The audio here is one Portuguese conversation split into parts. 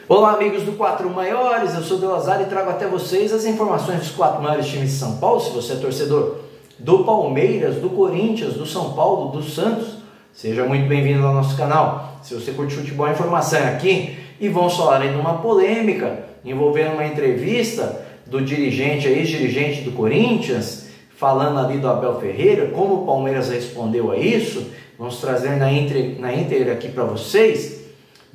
Olá amigos do 4 Maiores, eu sou o Delazar e trago até vocês as informações dos 4 maiores times de São Paulo. Se você é torcedor do Palmeiras, do Corinthians, do São Paulo, do Santos, seja muito bem-vindo ao nosso canal. Se você curte futebol, a informação é aqui. E vamos falar aí de uma polêmica envolvendo uma entrevista do dirigente, ex-dirigente do Corinthians, falando ali do Abel Ferreira, como o Palmeiras respondeu a isso. Vamos trazer na íntegra aqui para vocês.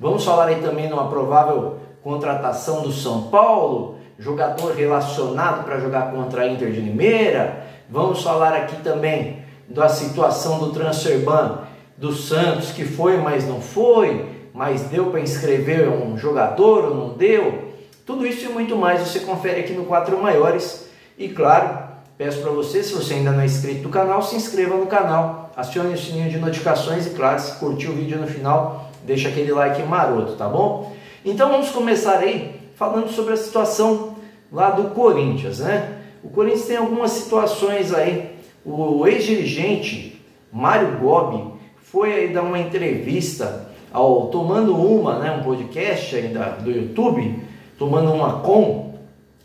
Vamos falar aí também de uma provável contratação do São Paulo, jogador relacionado para jogar contra a Inter de Limeira. Vamos falar aqui também da situação do transfer ban do Santos, que foi, mas não foi, mas deu para inscrever um jogador ou não deu. Tudo isso e muito mais você confere aqui no 4 Maiores. E claro, peço para você, se você ainda não é inscrito no canal, se inscreva no canal, acione o sininho de notificações e claro, se curtiu o vídeo no final, deixa aquele like maroto, tá bom? Então vamos começar aí falando sobre a situação lá do Corinthians, né? O Corinthians tem algumas situações aí. O ex-dirigente Mário Gobi foi aí dar uma entrevista ao Tomando Uma, né? Um podcast aí do YouTube, Tomando Uma Com,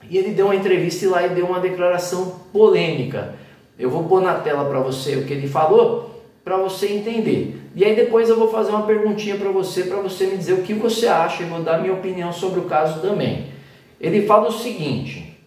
e ele deu uma entrevista e lá e deu uma declaração polêmica. Eu vou pôr na tela para você o que ele falou, para você entender. E aí depois eu vou fazer uma perguntinha para você me dizer o que você acha e vou dar minha opinião sobre o caso também. Ele fala o seguinte: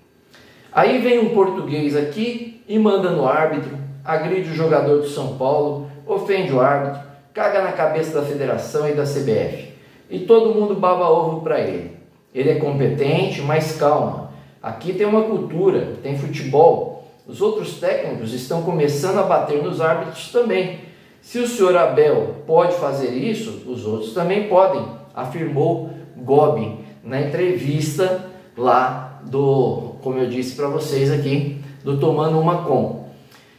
aí vem um português aqui e manda no árbitro, agride o jogador do São Paulo, ofende o árbitro, caga na cabeça da federação e da CBF. E todo mundo baba ovo para ele. Ele é competente, mas calma. Aqui tem uma cultura, tem futebol. Os outros técnicos estão começando a bater nos árbitros também. Se o senhor Abel pode fazer isso, os outros também podem, afirmou Gobi na entrevista lá do, como eu disse para vocês aqui, do Tomando Uma Com.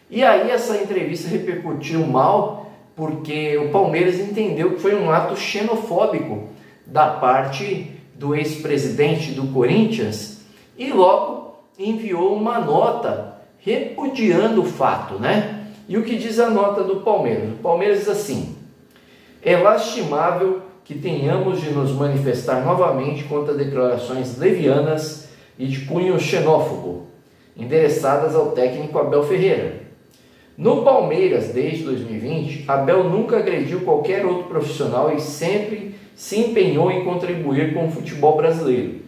E aí essa entrevista repercutiu mal porque o Palmeiras entendeu que foi um ato xenofóbico da parte do ex-presidente do Corinthians e logo enviou uma nota repudiando o fato, né? E o que diz a nota do Palmeiras? O Palmeiras diz assim: é lastimável que tenhamos de nos manifestar novamente contra declarações levianas e de cunho xenófobo, endereçadas ao técnico Abel Ferreira. No Palmeiras, desde 2020, Abel nunca agrediu qualquer outro profissional e sempre se empenhou em contribuir com o futebol brasileiro,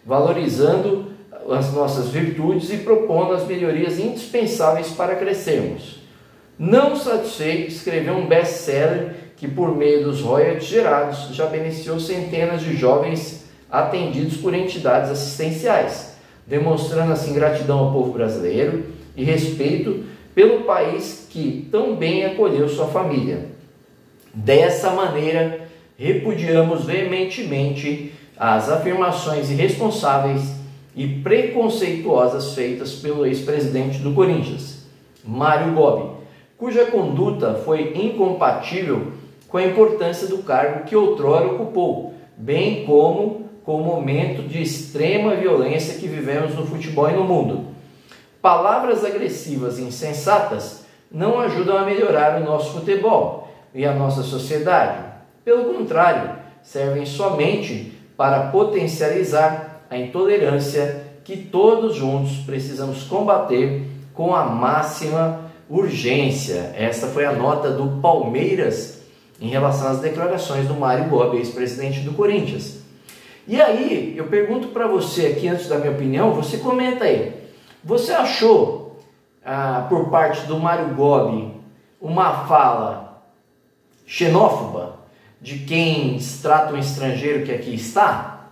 valorizando as nossas virtudes e propondo as melhorias indispensáveis para crescermos. Não satisfeito, escreveu um best-seller que, por meio dos royalties gerados, já beneficiou centenas de jovens atendidos por entidades assistenciais, demonstrando assim gratidão ao povo brasileiro e respeito pelo país que tão bem acolheu sua família. Dessa maneira, repudiamos veementemente as afirmações irresponsáveis e preconceituosas feitas pelo ex-presidente do Corinthians, Mário Gobi, cuja conduta foi incompatível com a importância do cargo que outrora ocupou, bem como com o momento de extrema violência que vivemos no futebol e no mundo. Palavras agressivas e insensatas não ajudam a melhorar o nosso futebol e a nossa sociedade. Pelo contrário, servem somente para potencializar a intolerância que todos juntos precisamos combater com a máxima urgência. Essa foi a nota do Palmeiras em relação às declarações do Mário Gobi, ex-presidente do Corinthians. E aí, eu pergunto para você aqui, antes da minha opinião, você comenta aí. Você achou, por parte do Mário Gobi, uma fala xenófoba de quem trata um estrangeiro que aqui está?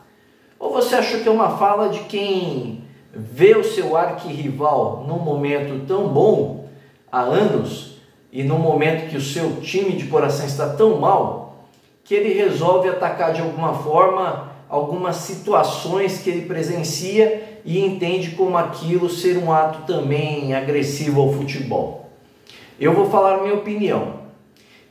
Ou você achou que é uma fala de quem vê o seu arquirrival num momento tão bom, há anos, e num momento que o seu time de coração está tão mal, que ele resolve atacar de alguma forma algumas situações que ele presencia e entende como aquilo ser um ato também agressivo ao futebol? Eu vou falar a minha opinião.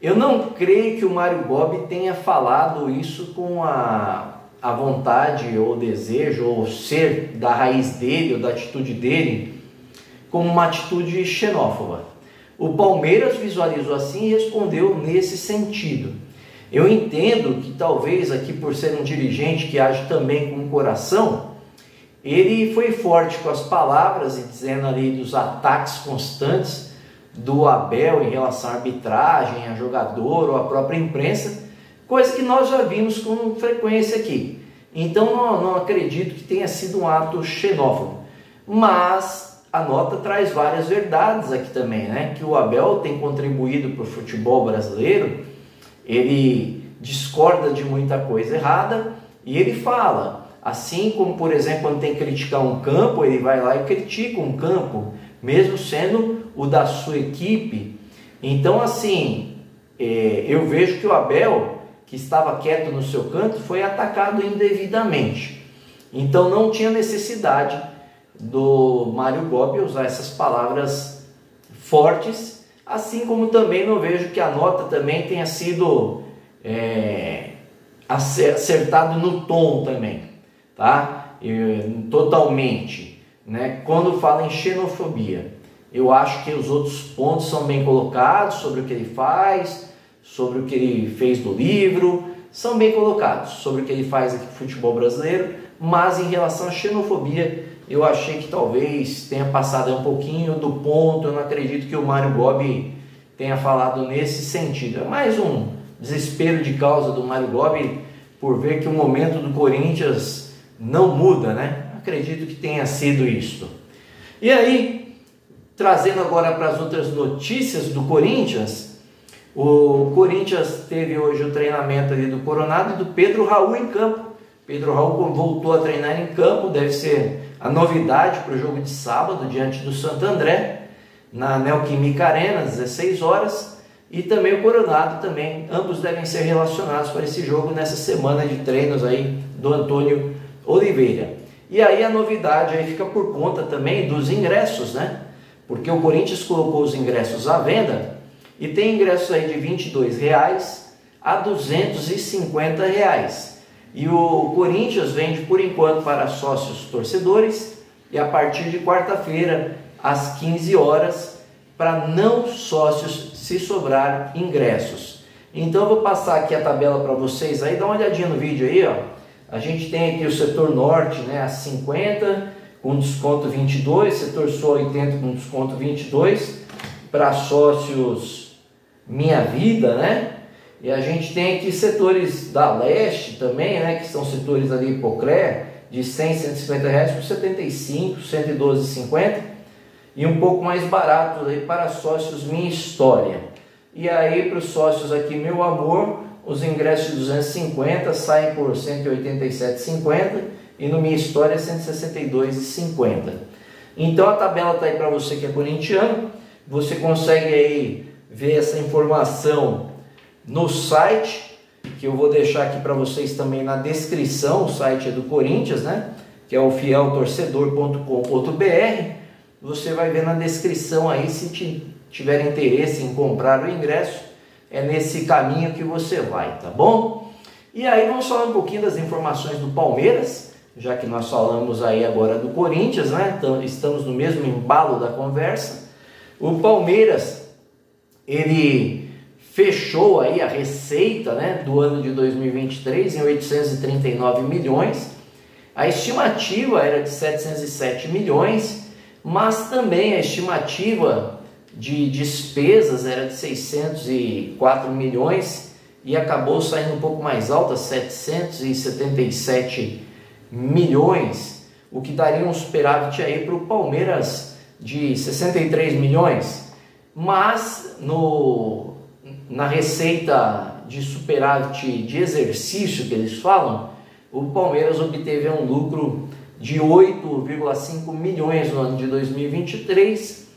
Eu não creio que o Mário Gobi tenha falado isso com a vontade ou desejo ou ser da raiz dele ou da atitude dele como uma atitude xenófoba. O Palmeiras visualizou assim e respondeu nesse sentido. Eu entendo que talvez aqui, por ser um dirigente que age também com o coração, ele foi forte com as palavras e dizendo ali dos ataques constantes do Abel em relação à arbitragem, a jogador ou a própria imprensa, coisa que nós já vimos com frequência aqui. Então não acredito que tenha sido um ato xenófobo, mas a nota traz várias verdades aqui também, né? Que o Abel tem contribuído para o futebol brasileiro, ele discorda de muita coisa errada e ele fala, assim como, por exemplo, quando tem que criticar um campo, ele vai lá e critica um campo, mesmo sendo o da sua equipe. Então, assim, eu vejo que o Abel, que estava quieto no seu canto, foi atacado indevidamente. Então, não tinha necessidade do Mário Gobi usar essas palavras fortes, assim como também não vejo que a nota também tenha sido acertado no tom também, tá? Totalmente, né? Quando fala em xenofobia, eu acho que os outros pontos são bem colocados sobre o que ele faz, sobre o que ele fez do livro, são bem colocados sobre o que ele faz aqui no futebol brasileiro, mas em relação à xenofobia, eu achei que talvez tenha passado um pouquinho do ponto. Eu não acredito que o Mário Gobi tenha falado nesse sentido. É mais um desespero de causa do Mário Gobi por ver que o momento do Corinthians não muda, né? Acredito que tenha sido isso. E aí, trazendo agora para as outras notícias do Corinthians, o Corinthians teve hoje o treinamento ali do Coronado e do Pedro Raul em campo. Pedro Raul voltou a treinar em campo, deve ser a novidade para o jogo de sábado diante do Santo André, na Neoquímica Arena, às 16 horas, e também o Coronado também, ambos devem ser relacionados para esse jogo nessa semana de treinos aí do Antônio Oliveira. E aí a novidade aí fica por conta também dos ingressos, né? Porque o Corinthians colocou os ingressos à venda e tem ingressos aí de R$ 22,00 a R$ 250,00. E o Corinthians vende por enquanto para sócios torcedores e a partir de quarta-feira às 15 horas para não sócios, se sobrar ingressos. Então eu vou passar aqui a tabela para vocês aí, dá uma olhadinha no vídeo aí, ó. A gente tem aqui o setor norte, né, a 50 com desconto 22, setor sul 80 com desconto 22 para sócios Minha Vida, né? E a gente tem aqui setores da leste também, né, que são setores ali Hipocré, de 100, 150 reais por 75, 112,50 e um pouco mais barato aí para sócios Minha História. E aí para os sócios aqui Meu Amor, os ingressos de 250 saem por 187,50 e no Minha História 162,50. Então a tabela está aí para você que é corintiano, você consegue aí ver essa informação no site, que eu vou deixar aqui para vocês também na descrição. O site é do Corinthians, né? Que é o fieltorcedor.com.br. Você vai ver na descrição aí, se tiver interesse em comprar o ingresso, é nesse caminho que você vai, tá bom? E aí vamos falar um pouquinho das informações do Palmeiras, já que nós falamos aí agora do Corinthians, né? Então, estamos no mesmo embalo da conversa. O Palmeiras, ele fechou aí a receita, né, do ano de 2023 em 839 milhões. A estimativa era de 707 milhões, mas também a estimativa de despesas era de 604 milhões e acabou saindo um pouco mais alta, 777 milhões, o que daria um superávit aí para o Palmeiras de 63 milhões. Mas na receita de superávit de exercício que eles falam, o Palmeiras obteve um lucro de 8,5 milhões no ano de 2023,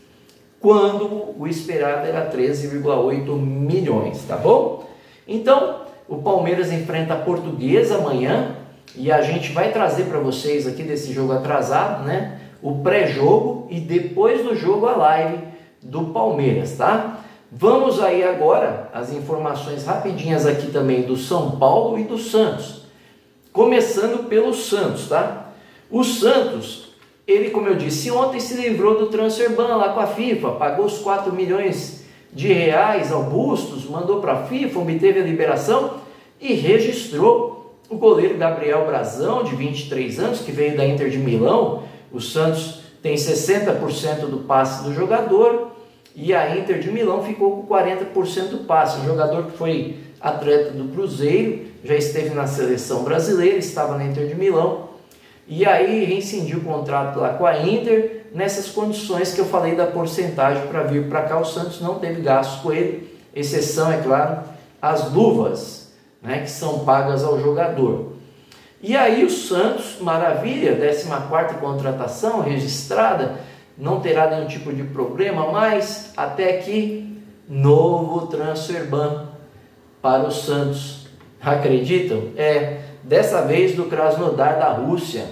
quando o esperado era 13,8 milhões, tá bom? Então, o Palmeiras enfrenta a Portuguesa amanhã e a gente vai trazer para vocês aqui desse jogo atrasado, né, o pré-jogo e depois do jogo a live do Palmeiras, tá? Vamos aí agora as informações rapidinhas aqui também do São Paulo e do Santos. Começando pelo Santos, tá? O Santos, ele, como eu disse ontem, se livrou do transfer ban lá com a FIFA, pagou os 4 milhões de reais ao Bustos, mandou para a FIFA, obteve a liberação e registrou o goleiro Gabriel Brazão, de 23 anos, que veio da Inter de Milão. O Santos tem 60% do passe do jogador e a Inter de Milão ficou com 40% do passe. Um jogador que foi atleta do Cruzeiro, já esteve na seleção brasileira, estava na Inter de Milão e aí rescindiu o contrato lá com a Inter nessas condições que eu falei da porcentagem para vir para cá. O Santos não teve gastos com ele, exceção, é claro, as luvas, né, que são pagas ao jogador. E aí o Santos, maravilha, 14ª contratação registrada, não terá nenhum tipo de problema, mas até aqui, novo transfer ban para o Santos. Acreditam? Dessa vez do Krasnodar da Rússia,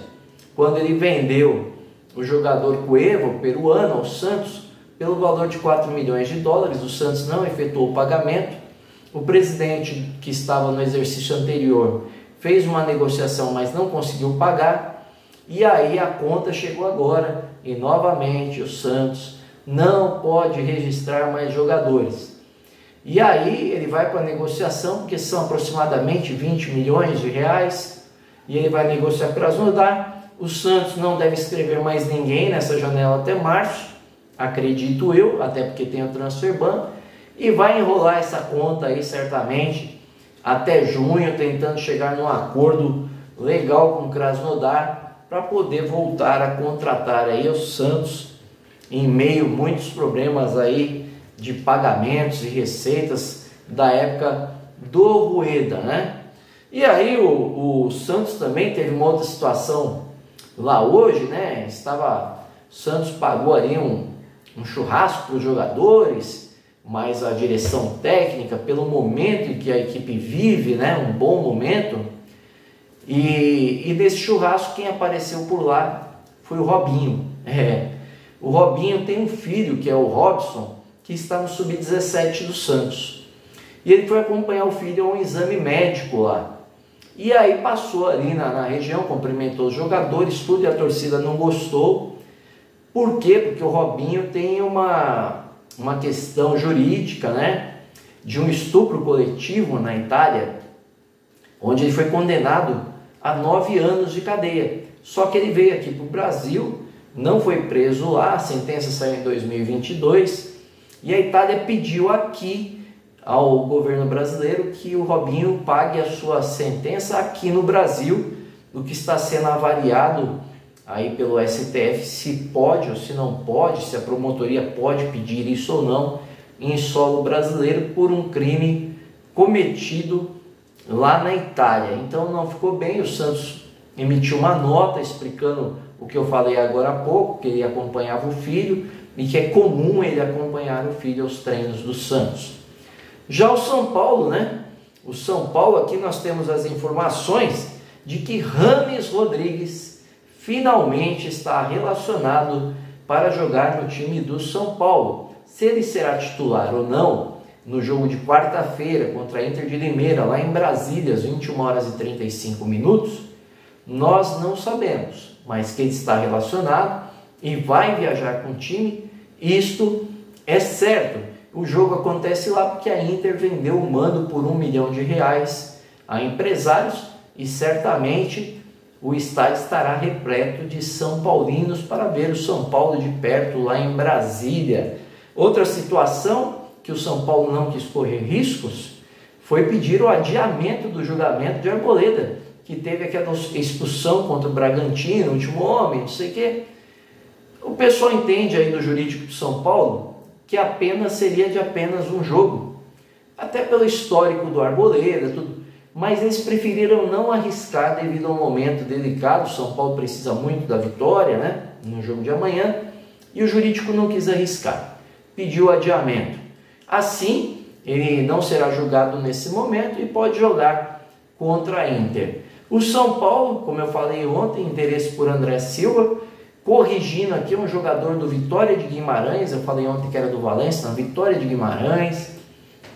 quando ele vendeu o jogador Cueva, peruano, ao Santos, pelo valor de 4 milhões de dólares, o Santos não efetuou o pagamento. O presidente, que estava no exercício anterior, fez uma negociação, mas não conseguiu pagar, e aí a conta chegou agora, e novamente o Santos não pode registrar mais jogadores. E aí ele vai para a negociação, porque são aproximadamente 20 milhões de reais, e ele vai negociar para Krasnodar. O Santos não deve escrever mais ninguém nessa janela até março, acredito eu, até porque tem o transfer ban, e vai enrolar essa conta aí certamente até junho, tentando chegar num acordo legal com o Krasnodar para poder voltar a contratar aí o Santos em meio a muitos problemas aí de pagamentos e receitas da época do Rueda, né? E aí o Santos também teve uma outra situação lá hoje, né? O Santos pagou ali um churrasco para os jogadores, mas a direção técnica, pelo momento em que a equipe vive, né, um bom momento, e nesse churrasco quem apareceu por lá foi o Robinho. O Robinho tem um filho, que é o Robson, que está no Sub-17 do Santos, e ele foi acompanhar o filho a um exame médico lá, e aí passou ali na região, cumprimentou os jogadores, tudo, e a torcida não gostou. Por quê? Porque o Robinho tem uma questão jurídica, né, de um estupro coletivo na Itália, onde ele foi condenado a 9 anos de cadeia. Só que ele veio aqui para o Brasil, não foi preso lá, a sentença saiu em 2022, e a Itália pediu aqui ao governo brasileiro que o Robinho pague a sua sentença aqui no Brasil, o que está sendo avaliado aí pelo STF, se pode ou se não pode, se a promotoria pode pedir isso ou não em solo brasileiro por um crime cometido lá na Itália. Então não ficou bem. O Santos emitiu uma nota explicando o que eu falei agora há pouco, que ele acompanhava o filho e que é comum ele acompanhar o filho aos treinos do Santos. Já o São Paulo, né? O São Paulo, aqui nós temos as informações de que Rames Rodrigues finalmente está relacionado para jogar no time do São Paulo. Se ele será titular ou não no jogo de quarta-feira contra a Inter de Limeira, lá em Brasília, às 21 horas e 35 minutos, nós não sabemos, mas que ele está relacionado e vai viajar com o time, isto é certo. O jogo acontece lá porque a Inter vendeu o mando por R$1 milhão a empresários e certamente o estádio estará repleto de São Paulinos para ver o São Paulo de perto lá em Brasília. Outra situação que o São Paulo não quis correr riscos foi pedir o adiamento do julgamento de Arboleda, que teve aquela expulsão contra o Bragantino, o último homem, não sei o quê. O pessoal entende aí do jurídico de São Paulo que a pena seria de apenas um jogo, até pelo histórico do Arboleda, tudo. Mas eles preferiram não arriscar devido a um momento delicado. O São Paulo precisa muito da vitória, né, no jogo de amanhã, e o jurídico não quis arriscar, pediu adiamento. Assim, ele não será julgado nesse momento e pode jogar contra a Inter. O São Paulo, como eu falei ontem, interesse por André Silva, corrigindo aqui, um jogador do Vitória de Guimarães, eu falei ontem que era do Valência, na Vitória de Guimarães,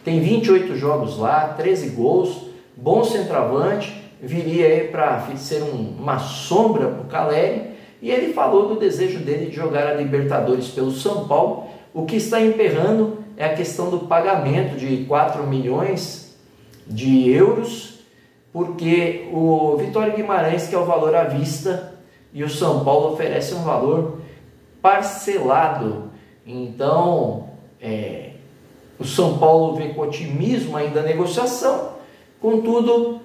tem 28 jogos lá, 13 gols, bom centroavante, viria aí para ser uma sombra para o Caleri, e ele falou do desejo dele de jogar a Libertadores pelo São Paulo. O que está emperrando é a questão do pagamento de 4 milhões de euros porque o Vitória Guimarães quer o valor à vista e o São Paulo oferece um valor parcelado. Então, o São Paulo vê com otimismo ainda a negociação, contudo,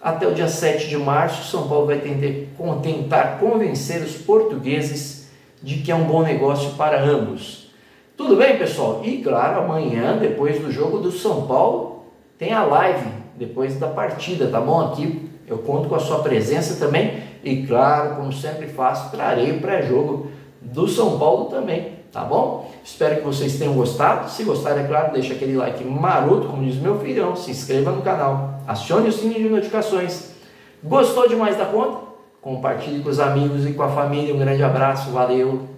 até o dia 7 de março, o São Paulo vai tentar convencer os portugueses de que é um bom negócio para ambos. Tudo bem, pessoal? E claro, amanhã, depois do jogo do São Paulo, tem a live depois da partida, tá bom? Aqui eu conto com a sua presença também e claro, como sempre faço, trarei o pré-jogo do São Paulo também, tá bom? Espero que vocês tenham gostado. Se gostaram, é claro, deixa aquele like maroto, como diz meu filhão, se inscreva no canal, acione o sininho de notificações. Gostou demais da conta? Compartilhe com os amigos e com a família. Um grande abraço, valeu!